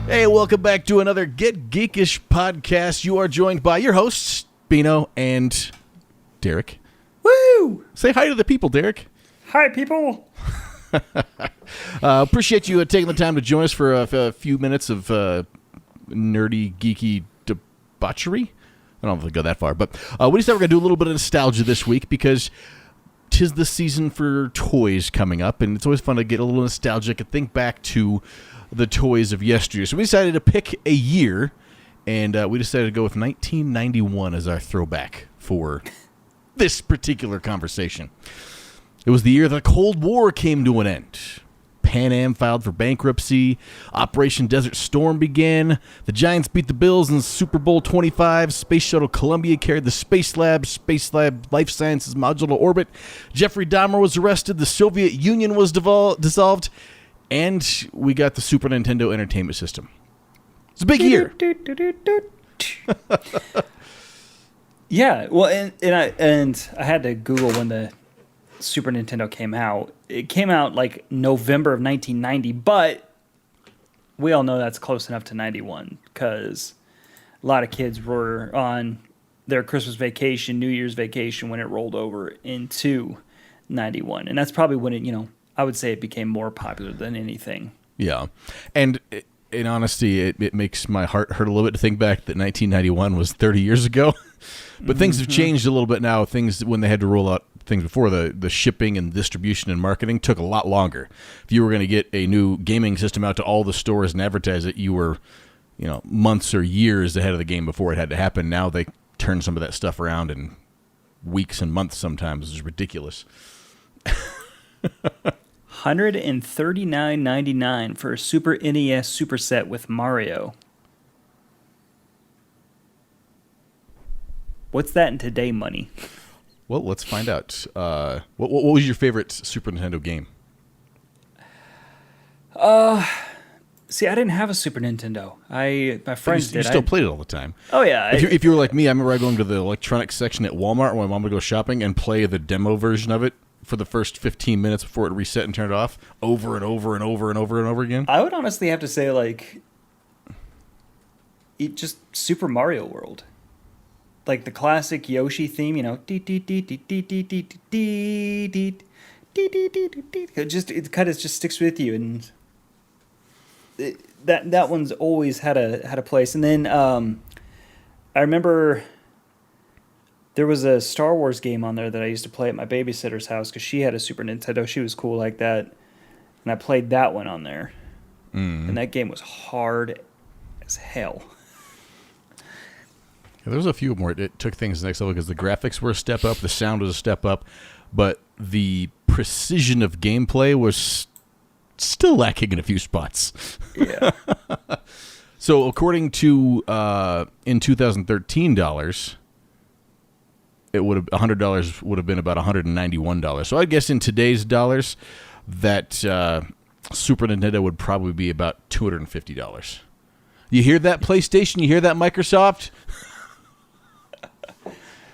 Hey, welcome back to another Get Geekish podcast. You are joined by your hosts, Bino and Derek. Woo! Say hi to the people, Derek. Hi, people. Appreciate you taking the time to join us for a few minutes of nerdy, geeky debauchery. I don't know if we go that far, but we decided we're going to do a little bit of nostalgia this week because 'tis the season for toys coming up, and it's always fun to get a little nostalgic and think back to the toys of yesteryear. So we decided to pick a year, and we decided to go with 1991 as our throwback for this particular conversation. It was the year the Cold War came to an end. Pan Am filed for bankruptcy. Operation Desert Storm began. The Giants beat the Bills in Super Bowl 25. Space Shuttle Columbia carried the Space Lab Life Sciences module to orbit. Jeffrey Dahmer was arrested. The Soviet Union was dissolved. And we got the Super Nintendo Entertainment System. It's a big year. Yeah, well, and I had to Google when the Super Nintendo came out. It came out like November of 1990, but we all know that's close enough to 91 because a lot of kids were on their Christmas vacation, New Year's vacation when it rolled over into 91. And that's probably when it, I would say it became more popular than anything. Yeah. And in honesty, it makes my heart hurt a little bit to think back that 1991 was 30 years ago. But things have changed a little bit now. Things, when they had to roll out things before, the shipping and distribution and marketing took a lot longer. If you were going to get a new gaming system out to all the stores and advertise it, you were, months or years ahead of the game before it had to happen. Now they turn some of that stuff around in weeks and months sometimes. It's ridiculous. $139.99 for a Super NES superset with Mario. What's that in today money? Well, let's find out. What was your favorite Super Nintendo game? See, I didn't have a Super Nintendo. My friends did. You still played it all the time. Oh, yeah. If you were like me, I remember going to the electronics section at Walmart when my mom would go shopping and play the demo version of it for the first 15 minutes before it reset and turned off over and over and over and over and over again. I would honestly have to say, just Super Mario World. Like the classic Yoshi theme, it kind of just sticks with you, and that one's always had a place. And then I remember there was a Star Wars game on there that I used to play at my babysitter's house because she had a Super Nintendo. She was cool like that, and I played that one on there. And that game was hard as hell. There was a few more. It took things to the next level because the graphics were a step up, the sound was a step up, but the precision of gameplay was still lacking in a few spots. Yeah. So according to in 2013 dollars, it would have $100 would have been about $191. So I guess in today's dollars, that Super Nintendo would probably be about $250. You hear that, PlayStation? You hear that, Microsoft?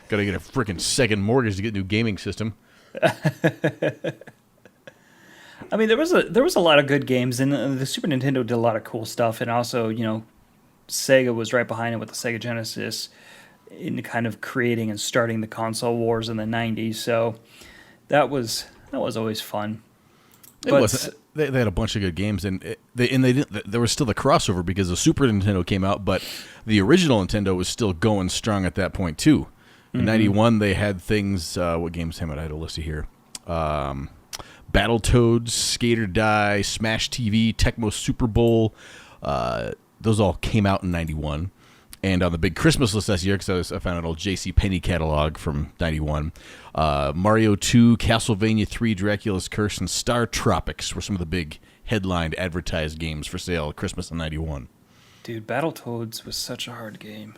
Got to get a freaking second mortgage to get a new gaming system. I mean, there was a lot of good games, and the Super Nintendo did a lot of cool stuff, and also, Sega was right behind it with the Sega Genesis in kind of creating and starting the console wars in the 90s. So that was always fun. It was. They had a bunch of good games, and they didn't. There was still the crossover because the Super Nintendo came out, but the original Nintendo was still going strong at that point too. In 91, they had things. What games came out? I had a list here. Battletoads, Skate or Die, Smash TV, Tecmo Super Bowl. Those all came out in 91. And on the big Christmas list this year, because I found an old JCPenney catalog from 91, Mario 2, Castlevania 3, Dracula's Curse, and Star Tropics were some of the big headlined advertised games for sale at Christmas in 91. Dude, Battletoads was such a hard game.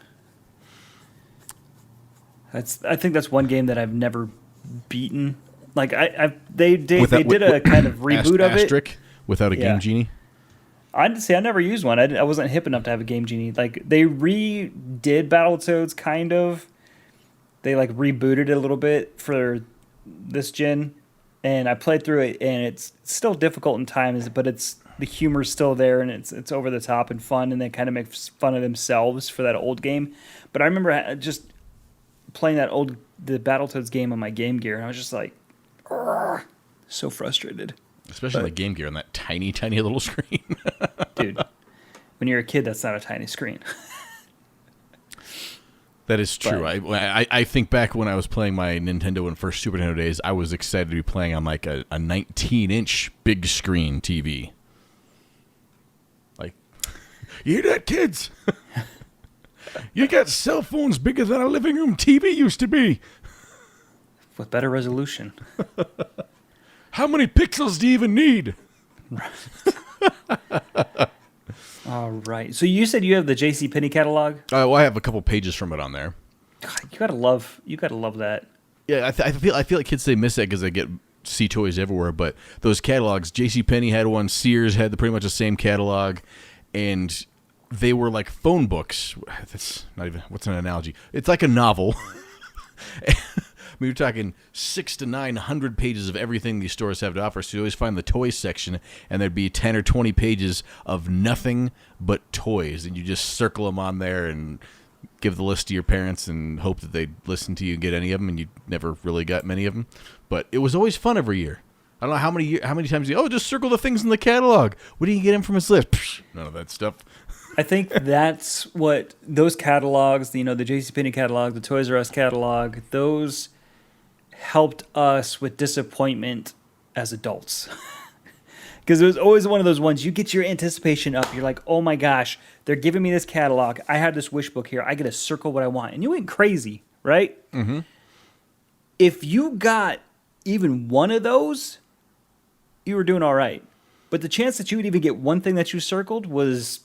I think that's one game that I've never beaten. Like they did a kind of reboot of it without a Game Genie. I never used one. I wasn't hip enough to have a Game Genie. Like they redid Battletoads, kind of. They rebooted it a little bit for this gen, and I played through it, and it's still difficult in times, but it's the humor's still there and it's over the top and fun, and they kind of make fun of themselves for that old game. But I remember just playing the Battletoads game on my Game Gear, and I was just like, so frustrated. Especially the Game Gear on that tiny, tiny little screen. Dude, when you're a kid, that's not a tiny screen. That is true. But I think back when I was playing my Nintendo and first Super Nintendo days, I was excited to be playing on like a 19-inch big screen TV. Like, you hear that, kids? You got cell phones bigger than a living room TV used to be. With better resolution. How many pixels do you even need? All right. So you said you have the JCPenney catalog? Well, I have a couple pages from it on there. God, you gotta love that. Yeah, I feel like kids they miss that because they see toys everywhere. But those catalogs, JCPenney had one, Sears had pretty much the same catalog, and they were like phone books. That's not even what's an analogy. It's like a novel. I mean, you're talking 600 to 900 pages of everything these stores have to offer. So you always find the toys section, and there'd be 10 or 20 pages of nothing but toys, and you just circle them on there and give the list to your parents and hope that they'd listen to you and get any of them, and you never really got many of them. But it was always fun every year. I don't know how many times just circle the things in the catalog. What do you get in from his list? Psh, none of that stuff. I think that's what those catalogs, the JCPenney catalog, the Toys R Us catalog, those helped us with disappointment as adults. Because it was always one of those ones, you get your anticipation up. You're like, oh my gosh, they're giving me this catalog. I have this wish book here. I get to circle what I want. And you went crazy, right? Mm-hmm. If you got even one of those, you were doing all right. But the chance that you would even get one thing that you circled was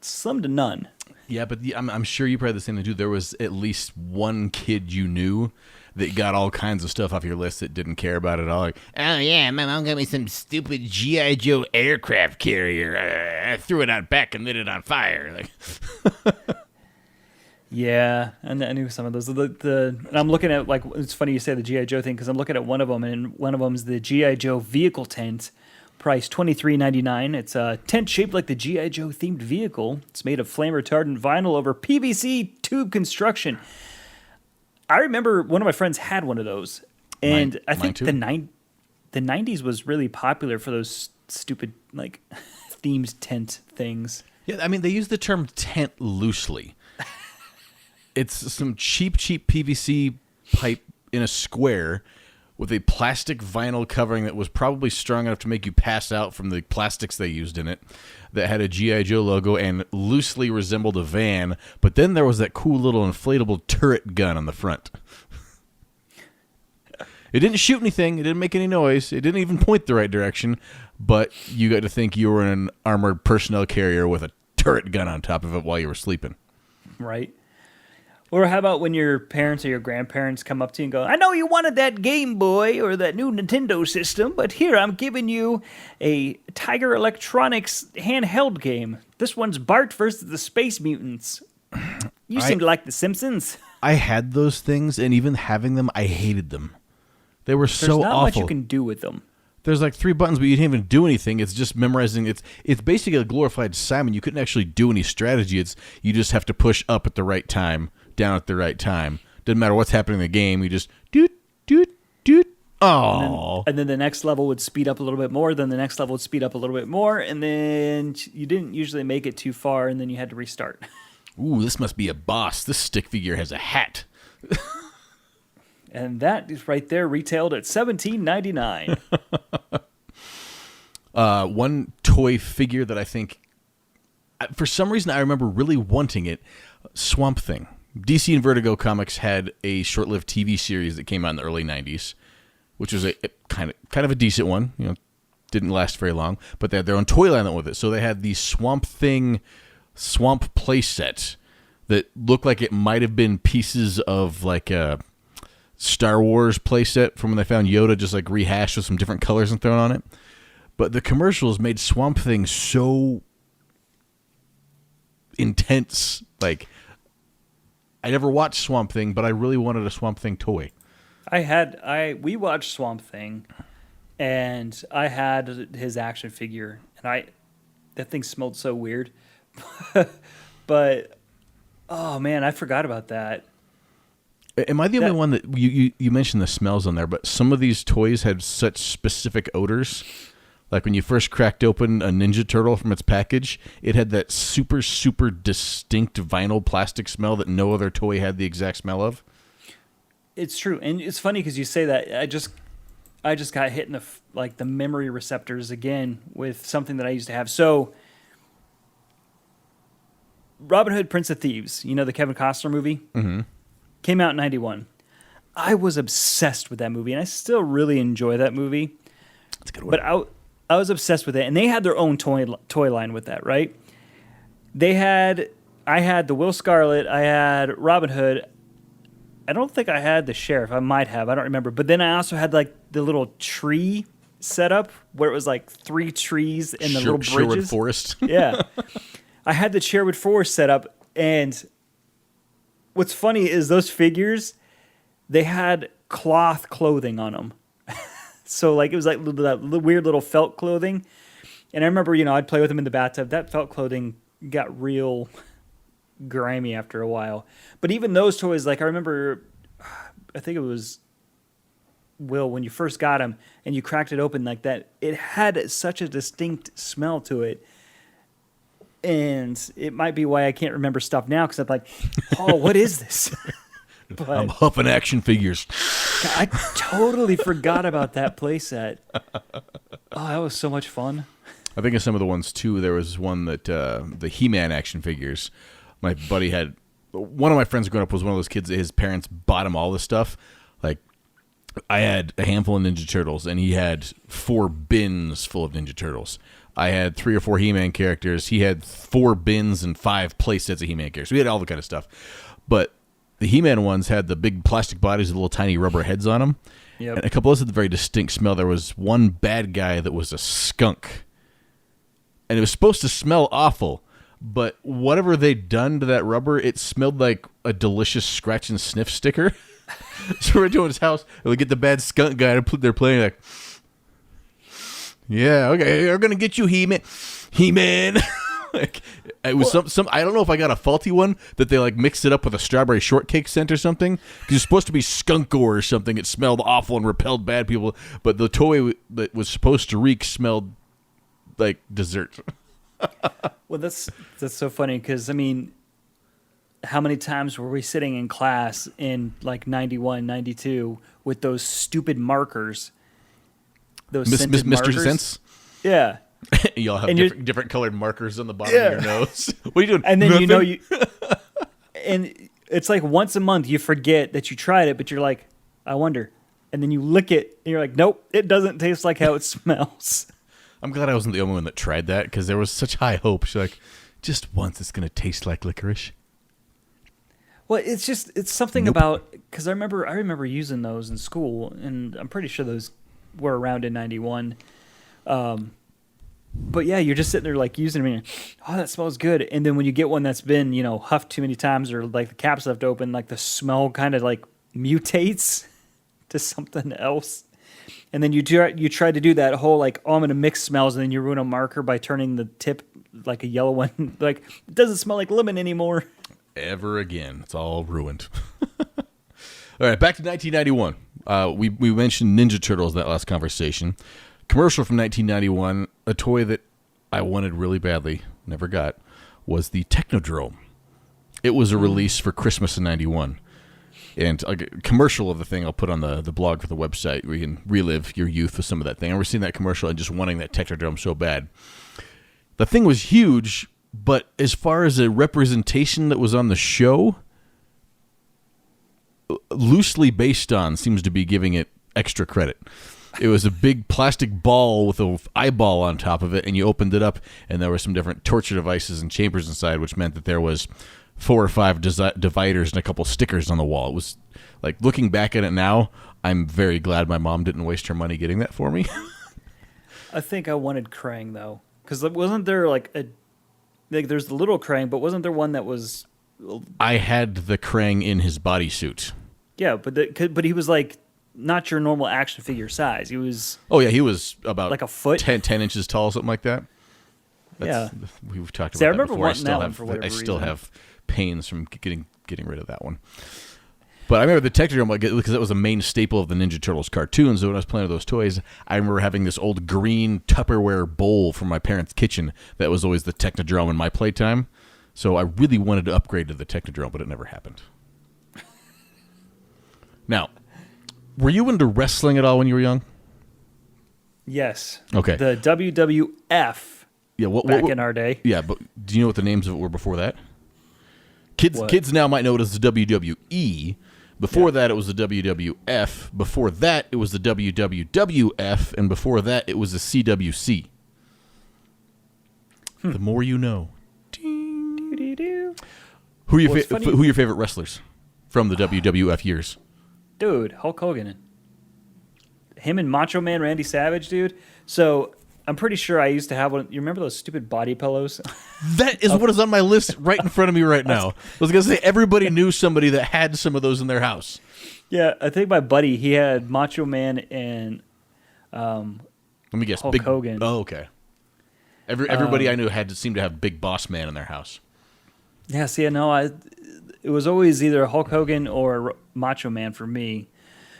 slim to none. Yeah, but I'm sure you probably had the same thing too. There was at least one kid you knew that got all kinds of stuff off your list that didn't care about it at all. Like, oh yeah, my mom got me some stupid G.I. Joe aircraft carrier. I threw it out back and lit it on fire. Like, yeah, and I knew some of those. And I'm looking at, like, it's funny you say the G.I. Joe thing, because I'm looking at one of them, and one of them is the G.I. Joe vehicle tent, price $23.99. It's a tent shaped like the G.I. Joe themed vehicle. It's made of flame retardant vinyl over PVC tube construction. I remember one of my friends had one of those, and I think the 90s was really popular for those stupid, like, themed tent things. Yeah, I mean, they use the term tent loosely. It's some cheap PVC pipe in a square with a plastic vinyl covering that was probably strong enough to make you pass out from the plastics they used in it, that had a G.I. Joe logo and loosely resembled a van, but then there was that cool little inflatable turret gun on the front. It didn't shoot anything, it didn't make any noise, it didn't even point the right direction, but you got to think you were in an armored personnel carrier with a turret gun on top of it while you were sleeping. Right. Or how about when your parents or your grandparents come up to you and go, I know you wanted that Game Boy or that new Nintendo system, but here I'm giving you a Tiger Electronics handheld game. This one's Bart versus the Space Mutants. You seem to like The Simpsons. I had those things, and even having them, I hated them. They were so awful. There's not much you can do with them. There's like 3 buttons, but you didn't even do anything. It's just memorizing. It's basically a glorified Simon. You couldn't actually do any strategy. You just have to push up at the right time, down at the right time. Doesn't matter what's happening in the game. You just doot. Oh. And then the next level would speed up a little bit more. Then the next level would speed up a little bit more. And then you didn't usually make it too far, and then you had to restart. Ooh, this must be a boss. This stick figure has a hat. And that is right there retailed at $17.99. One toy figure that I think, for some reason, I remember really wanting it, Swamp Thing. DC and Vertigo Comics had a short-lived TV series that came out in the early 90s, which was a kind of a decent one. You know, didn't last very long, but they had their own toy line with it. So they had the Swamp Thing swamp play set that looked like it might have been pieces of like a Star Wars playset from when they found Yoda just like rehashed with some different colors and thrown on it. But the commercials made Swamp Thing so intense. Like, I never watched Swamp Thing, but I really wanted a Swamp Thing toy. We watched Swamp Thing, and I had his action figure, and that thing smelled so weird. But oh man, I forgot about that. Am I the only one that you mentioned the smells on there? But some of these toys had such specific odors. Like when you first cracked open a Ninja Turtle from its package, it had that super, super distinct vinyl plastic smell that no other toy had the exact smell of. It's true, and it's funny because you say that. I just got hit in the memory receptors again with something that I used to have. So, Robin Hood, Prince of Thieves, the Kevin Costner movie, came out in '91. I was obsessed with that movie, and I still really enjoy that movie. That's a good one. But I was obsessed with it, and they had their own toy line with that, right? I had the Will Scarlet, I had Robin Hood. I don't think I had the sheriff. I might have. I don't remember. But then I also had like the little tree setup where it was like 3 trees and the little bridges. Sherwood Forest. Yeah. I had the Sherwood Forest set up, and what's funny is those figures, they had cloth clothing on them. So like it was like that weird little felt clothing. And I remember, I'd play with them in the bathtub. That felt clothing got real grimy after a while. But even those toys, like I remember, I think it was Will, when you first got them and you cracked it open like that, it had such a distinct smell to it. And it might be why I can't remember stuff now, because I'm like, oh, what is this? But I'm huffing action figures. I totally forgot about that playset. Oh, that was so much fun. I think of some of the ones too. There was one that the He-Man action figures. My buddy had. One of my friends growing up was one of those kids that his parents bought him all this stuff. Like, I had a handful of Ninja Turtles, and he had 4 bins full of Ninja Turtles. I had 3 or 4 He-Man characters. He had 4 bins and 5 play sets of He-Man characters. We had all the kind of stuff. But the He-Man ones had the big plastic bodies with little tiny rubber heads on them. Yep. And a couple others had the very distinct smell. There was one bad guy that was a skunk. And it was supposed to smell awful. But whatever they'd done to that rubber, it smelled like a delicious scratch and sniff sticker. So we're doing his house, and we get the bad skunk guy to put there playing like, yeah, okay, we're gonna get you, He-Man. Like, it was some. I don't know if I got a faulty one that they like mixed it up with a strawberry shortcake scent or something. Because it's supposed to be skunk or something. It smelled awful and repelled bad people. But the toy that was supposed to reek smelled like dessert. Well, that's so funny because, I mean, how many times were we sitting in class in like 91, 92 with those stupid markers? Those scented markers? Mr. Sense? Yeah. You all have different colored markers on the bottom of your nose. What are you doing? And then Nothing? and it's like once a month you forget that you tried it, but you're like, I wonder. And then you lick it and you're like, nope, it doesn't taste like how it smells. I'm glad I wasn't the only one that tried that because there was such high hope. She's like, just once it's going to taste like licorice. Well, it's something about, because I remember using those in school, and I'm pretty sure those were around in 91. But yeah, you're just sitting there like using them and oh, that smells good. And then when you get one that's been, huffed too many times or like the cap's left open, like the smell kind of like mutates to something else. And then you try to do that whole like, oh, I'm going to mix smells, and then you ruin a marker by turning the tip like a yellow one. Like, it doesn't smell like lemon anymore. Ever again. It's all ruined. All right, back to 1991. We mentioned Ninja Turtles in that last conversation. Commercial from 1991, a toy that I wanted really badly, never got, was the Technodrome. It was a release for Christmas in 91. And a commercial of the thing I'll put on the blog for the website where you can relive your youth with some of that thing. I remember seeing that commercial and just wanting that Technodrome so bad. The thing was huge, but as far as a representation that was on the show, loosely based on seems to be giving it extra credit. It was a big plastic ball with an eyeball on top of it, and you opened it up, and there were some different torture devices and chambers inside, which meant that there was 4 or 5 dividers and a couple stickers on the wall. It was like, looking back at it now, I'm very glad my mom didn't waste her money getting that for me. I think I wanted Krang though, because wasn't there like there's the little Krang, but wasn't there one that was? I had the Krang in his bodysuit. Yeah, but he was like not your normal action figure size. He was. Oh yeah, he was about like a foot, 10 inches tall, something like that. Yeah. We've talked See, I about that remember before. wanting that one for whatever I still reason. have pains from getting rid of that one. But I remember the Technodrome, because that was a main staple of the Ninja Turtles cartoons. So when I was playing with those toys, I remember having this old green Tupperware bowl from my parents' kitchen that was always the Technodrome in my playtime. So I really wanted to upgrade to the Technodrome, but it never happened. Now, were you into wrestling at all when you were young? Yes. Okay. The WWF back in our day. Yeah, but do you know what the names of it were before that? Kids now might know it as the WWE. Before that, it was the WWF. Before that, it was the WWF. And before that, it was the CWC. The more you know. Doo-doo-doo. Who are your favorite wrestlers from the WWF years? Dude, Hulk Hogan. Him and Macho Man Randy Savage, dude. So I'm pretty sure I used to have one. You remember those stupid body pillows? That is what is on my list right in front of me right now. I was going to say everybody knew somebody that had some of those in their house. Yeah, I think my buddy, he had Macho Man and Let me guess. Hulk Hogan. Oh, okay. Everybody I knew seemed to have Big Boss Man in their house. Yeah, see, it was always either Hulk Hogan or Macho Man for me.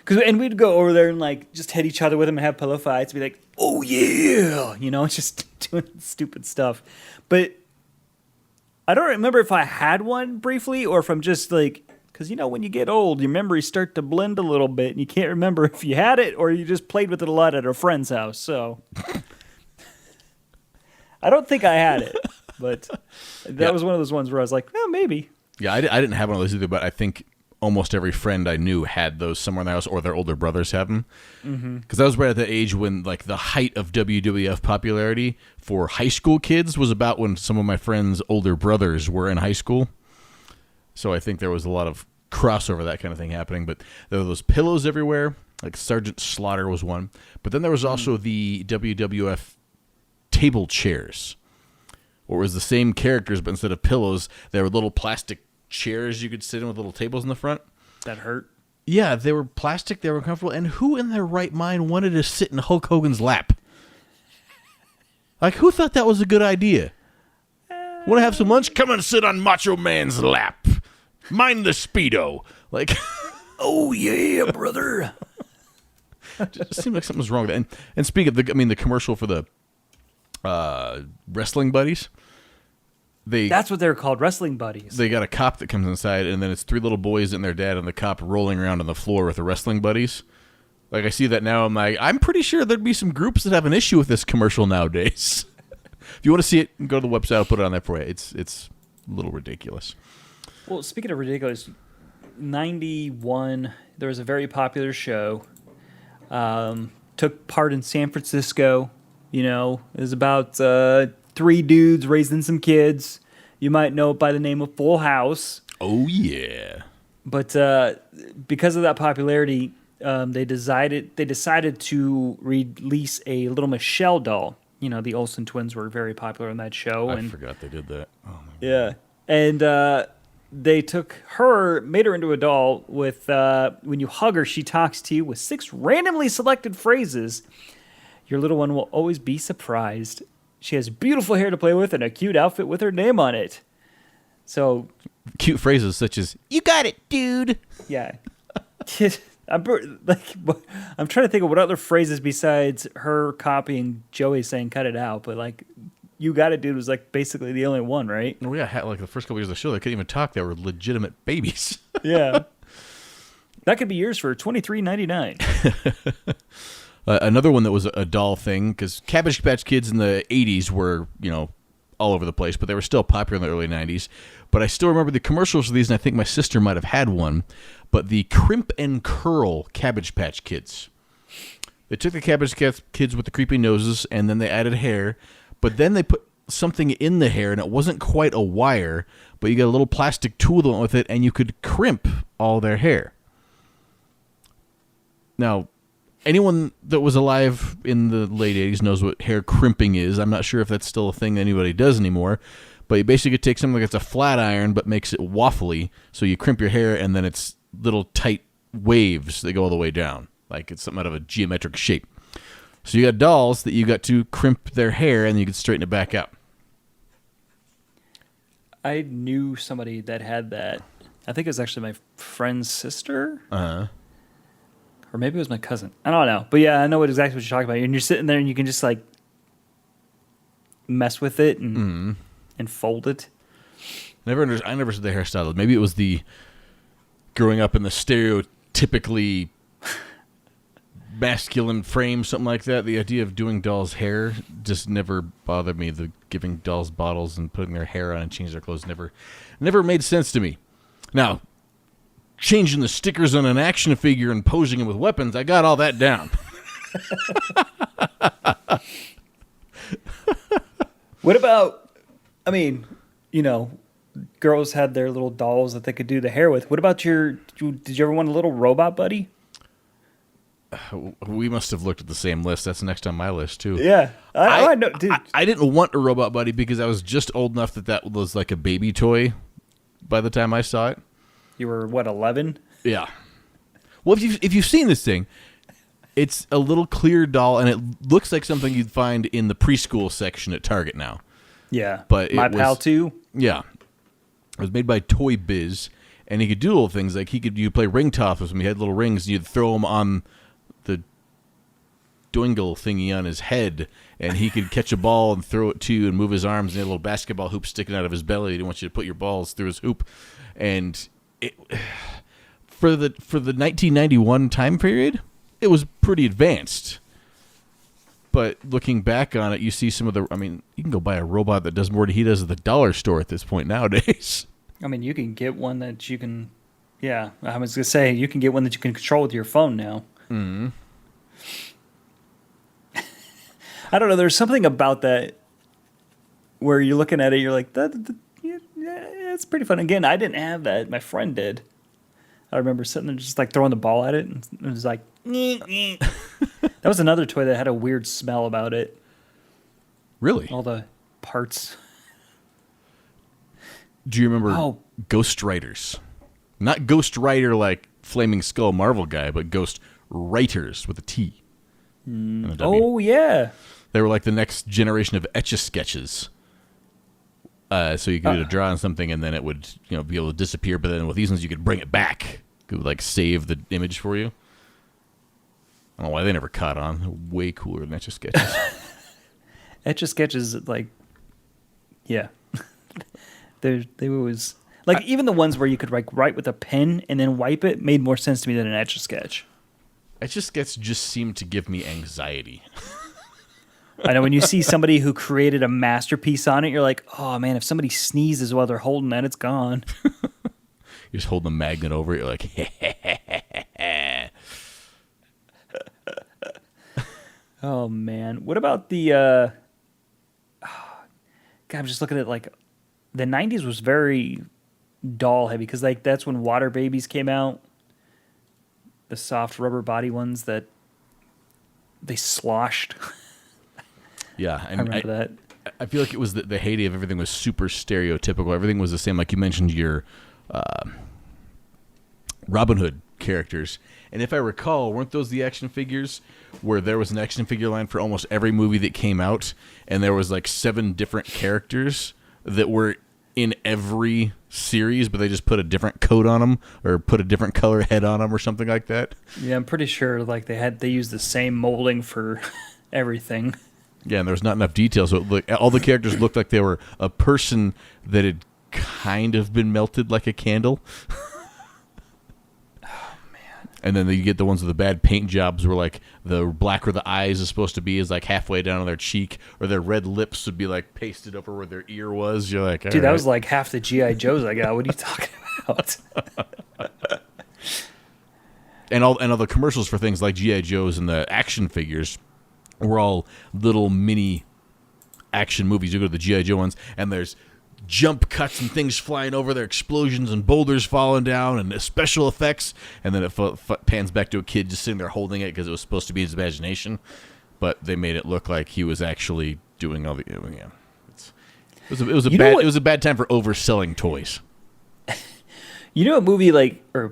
And we'd go over there and like just hit each other with them and have pillow fights. Be like, oh yeah, just doing stupid stuff. But I don't remember if I had one briefly or if I'm just like, because when you get old, your memories start to blend a little bit and you can't remember if you had it or you just played with it a lot at a friend's house. So I don't think I had it, but that was one of those ones where I was like, oh, maybe. Yeah, I didn't have one of those either, but I think almost every friend I knew had those somewhere in the house, or their older brothers have them. Because I was right at the age when, like, the height of WWF popularity for high school kids was about when some of my friends' older brothers were in high school. So I think there was a lot of crossover, that kind of thing happening. But there were those pillows everywhere. Like Sergeant Slaughter was one. But then there was also the WWF Table Chairs, where it was the same characters, but instead of pillows, there were little plastic chairs you could sit in with little tables in the front. That hurt. Yeah, they were plastic, they were comfortable, and who in their right mind wanted to sit in Hulk Hogan's lap? Like, who thought that was a good idea? Want to have some lunch? Come and sit on Macho Man's lap. Mind the Speedo. Like, Oh yeah, brother. it just seemed like something was wrong with that. And speaking of the commercial for the wrestling buddies, That's what they're called, wrestling buddies. they got a cop that comes inside, and then it's three little boys and their dad and the cop rolling around on the floor with the wrestling buddies. Like, I see that now, I'm like, I'm pretty sure there'd be some groups that have an issue with this commercial nowadays. If you want to see it, go to the website, I'll put it on there for you. It's a little ridiculous. Well, speaking of ridiculous, 91, there was a very popular show. Took part in San Francisco. It was about 3 dudes raising some kids. You might know it by the name of Full House. Oh, yeah. But because of that popularity, they decided to release a Little Michelle doll. The Olsen twins were very popular in that show. I forgot they did that. Oh, my Yeah. And they took her, made her into a doll with, when you hug her, she talks to you with 6 randomly selected phrases. Your little one will always be surprised. She has beautiful hair to play with and a cute outfit with her name on it. So, cute phrases such as, you got it, dude. yeah. I'm trying to think of what other phrases besides her copying Joey saying cut it out, but like, you got it, dude was like basically the only one, right? Oh, yeah, like the first couple years of the show, they couldn't even talk. They were legitimate babies. Yeah. That could be yours for $23.99. Another one that was a doll thing, because Cabbage Patch Kids in the 80s were, all over the place, but they were still popular in the early 90s. But I still remember the commercials for these, and I think my sister might have had one. But the Crimp and Curl Cabbage Patch Kids. They took the Cabbage Kids with the creepy noses, and then they added hair. But then they put something in the hair, and it wasn't quite a wire, but you got a little plastic tool that went with it, and you could crimp all their hair. Now, anyone that was alive in the late 80s knows what hair crimping is. I'm not sure if that's still a thing anybody does anymore. But you basically take something that's a flat iron but makes it waffly, so you crimp your hair, and then it's little tight waves that go all the way down. Like it's something out of a geometric shape. So you got dolls that you got to crimp their hair, and you could straighten it back out. I knew somebody that had that. I think it was actually my friend's sister. Or maybe it was my cousin. I don't know. But yeah, I know exactly what you're talking about. And you're sitting there and you can just like mess with it and fold it. I never said the hairstyle. Maybe it was the growing up in the stereotypically masculine frame, something like that. The idea of doing dolls' hair just never bothered me. The giving dolls bottles and putting their hair on and changing their clothes never made sense to me. Now, changing the stickers on an action figure and posing them with weapons, I got all that down. What about, I mean, you know, girls had their little dolls that they could do the hair with. What about did you ever want a little robot buddy? We must have looked at the same list. That's next on my list, too. Yeah. I know, dude. I didn't want a robot buddy because I was just old enough that was like a baby toy by the time I saw it. You were, what, 11? Yeah. Well, if you've seen this thing, it's a little clear doll, and it looks like something you'd find in the preschool section at Target now. Yeah. But My Pal 2? Yeah. It was made by Toy Biz, and he could do little things. Like you play ring toss with him. He had little rings, and you'd throw them on the doingle thingy on his head, and he could catch a ball and throw it to you and move his arms, and he had a little basketball hoop sticking out of his belly. He didn't want you to put your balls through his hoop. And for the 1991 time period, it was pretty advanced. But looking back on it, you see some of the... I mean, you can go buy a robot that does more than he does at the dollar store at this point nowadays. I mean, you can get one that you can... Yeah, I was going to say, you can get one that you can control with your phone now. Mm-hmm. I don't know. There's something about that where you're looking at it, you're like, yeah, it's pretty fun. Again, I didn't have that. My friend did. I remember sitting there just like throwing the ball at it, and it was like, that was another toy that had a weird smell about it. Really? All the parts. Do you remember Ghost Riders? Not Ghost Rider like Flaming Skull Marvel guy, but Ghost Writers with a T. And a W. Oh, yeah. They were like the next generation of Etch-a-Sketches. So you could draw on something and then it would, be able to disappear. But then with these ones, you could bring it back. It would like save the image for you. I don't know why they never caught on. They're way cooler than Etch-a-Sketches. Etch-a-Sketches, like, yeah. they always... Like, even the ones where you could like write with a pen and then wipe it made more sense to me than an Etch-a-Sketch. Etch-a-Sketch just seemed to give me anxiety. I know when you see somebody who created a masterpiece on it, you're like, oh, man, if somebody sneezes while they're holding that, it's gone. You're just holding a magnet over it. You're like, oh, man. What about the... God, I'm just looking at, like... The 90s was very doll-heavy because, like, that's when Water Babies came out. The soft rubber body ones that they sloshed. Yeah, I remember that. I feel like it was the heyday of everything was super stereotypical. Everything was the same. Like you mentioned, your Robin Hood characters. And if I recall, weren't those the action figures where there was an action figure line for almost every movie that came out, and there was like 7 different characters that were in every series, but they just put a different coat on them or put a different color head on them or something like that? Yeah, I'm pretty sure like they used the same molding for everything. Yeah, and there was not enough detail, so all the characters looked like they were a person that had kind of been melted like a candle. Oh, man. And then you get the ones with the bad paint jobs where like the black where the eyes is supposed to be is like halfway down on their cheek, or their red lips would be like pasted over where their ear was. You're like, dude, that was like half the G.I. Joes I got. What are you talking about? And all the commercials for things like G.I. Joes and the action figures were all little mini action movies. You go to the G.I. Joe ones, and there's jump cuts and things flying over there, explosions and boulders falling down, and special effects. And then it pans back to a kid just sitting there holding it because it was supposed to be his imagination, but they made it look like he was actually doing all the. Yeah, it was a bad time for overselling toys. You know what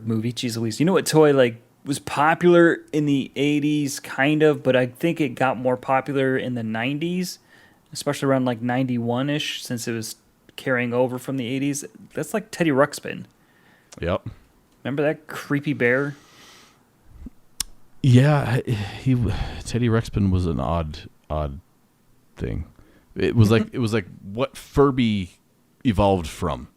movie? Geez Louise. You know what toy like was popular in the 80s, kind of, but I think it got more popular in the 90s, especially around like 91-ish, since it was carrying over from the 80s. That's like Teddy Ruxpin. Yep. Remember that creepy bear? Yeah, Teddy Ruxpin was an odd thing. It was like what Furby evolved from,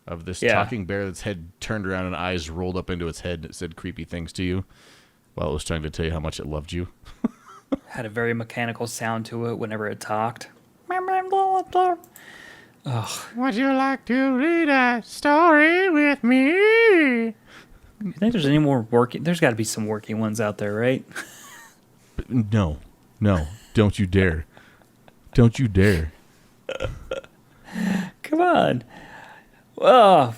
of this talking bear that's head turned around and eyes rolled up into its head that said creepy things to you while it was trying to tell you how much it loved you. Had a very mechanical sound to it whenever it talked. Ugh. Would you like to read a story with me? You think there's any more working? There's got to be some working ones out there, right? No. Don't you dare. Don't you dare. Come on. A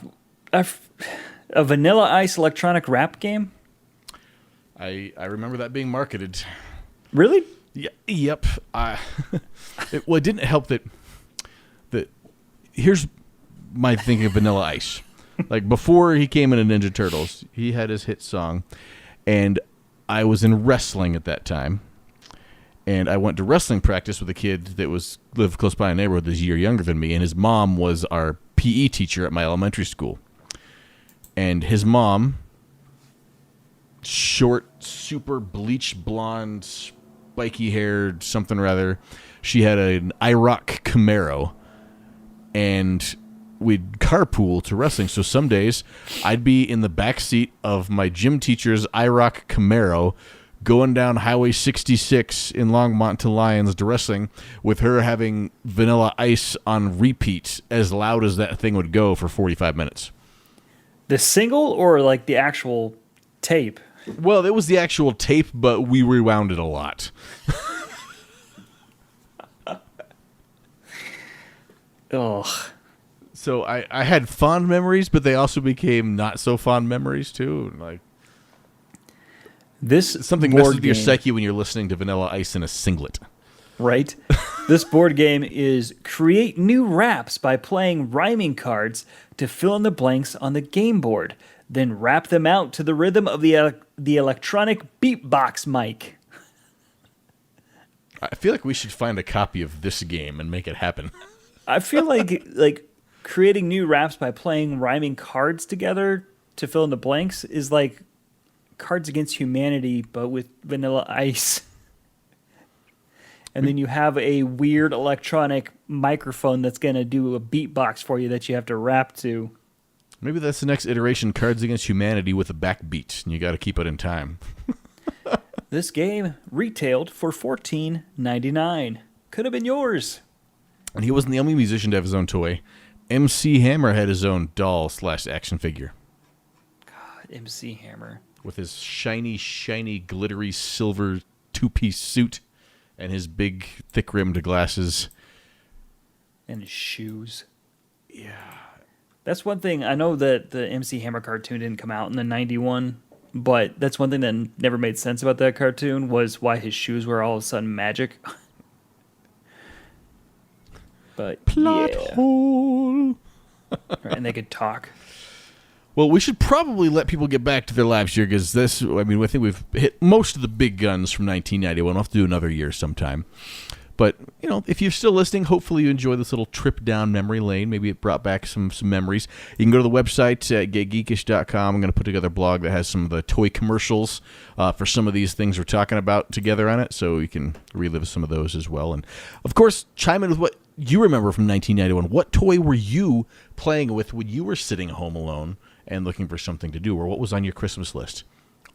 Vanilla Ice electronic rap game? I remember that being marketed. Really? Yeah, yep. It didn't help that here's my thinking of Vanilla Ice. Like, before he came into Ninja Turtles, he had his hit song, and I was in wrestling at that time, and I went to wrestling practice with a kid that lived close by a neighborhood that's a year younger than me, and his mom was our PE teacher at my elementary school. And his mom, short, super bleach blonde, spiky haired, something or other, she had an IROC Camaro, and we'd carpool to wrestling. So some days I'd be in the back seat of my gym teacher's IROC Camaro going down Highway 66 in Longmont to Lyons to wrestling, with her having Vanilla Ice on repeat as loud as that thing would go for 45 minutes. The single or like the actual tape? Well, it was the actual tape, but we rewound it a lot. Ugh. So I had fond memories, but they also became not so fond memories too. Like, this something messes with your psyche when you're listening to Vanilla Ice in a singlet. Right? This board game is create new raps by playing rhyming cards to fill in the blanks on the game board. Then rap them out to the rhythm of the electronic beatbox mic. I feel like we should find a copy of this game and make it happen. I feel like creating new raps by playing rhyming cards together to fill in the blanks is like Cards Against Humanity, but with Vanilla Ice. And then you have a weird electronic microphone that's going to do a beatbox for you that you have to rap to. Maybe that's the next iteration, Cards Against Humanity with a backbeat, and you got to keep it in time. This game retailed for $14.99. Could have been yours. And he wasn't the only musician to have his own toy. MC Hammer had his own doll/action figure. God, MC Hammer. With his shiny, glittery silver two-piece suit and his big, thick-rimmed glasses. And his shoes. Yeah. That's one thing. I know that the MC Hammer cartoon didn't come out in the 91, but that's one thing that never made sense about that cartoon was why his shoes were all of a sudden magic. But Plot hole. Right, and they could talk. Well, we should probably let people get back to their lives here, because I think we've hit most of the big guns from 1991. We'll have to do another year sometime. But, if you're still listening, hopefully you enjoy this little trip down memory lane. Maybe it brought back some memories. You can go to the website at getgeekish.com. I'm going to put together a blog that has some of the toy commercials for some of these things we're talking about together on it, so you can relive some of those as well. And, of course, chime in with what you remember from 1991. What toy were you playing with when you were sitting home alone and looking for something to do, or what was on your Christmas list?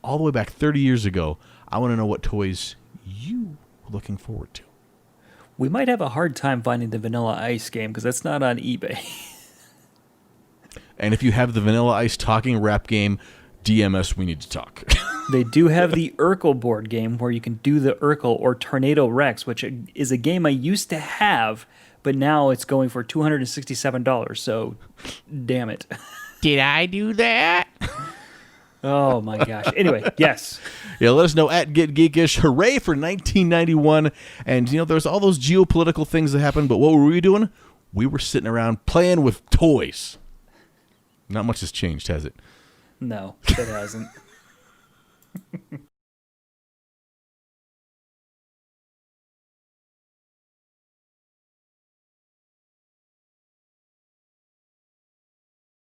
All the way back 30 years ago, I want to know what toys you were looking forward to. We might have a hard time finding the Vanilla Ice game because that's not on eBay. And if you have the Vanilla Ice talking rap game, DMS, we need to talk. They do have the Urkel board game where you can do the Urkel or Tornado Rex, which is a game I used to have, but now it's going for $267, so damn it. Did I do that? Oh my gosh. Anyway, yes. Yeah, let us know at Get Geekish. Hooray for 1991. And, there's all those geopolitical things that happened, but what were we doing? We were sitting around playing with toys. Not much has changed, has it? No, it hasn't.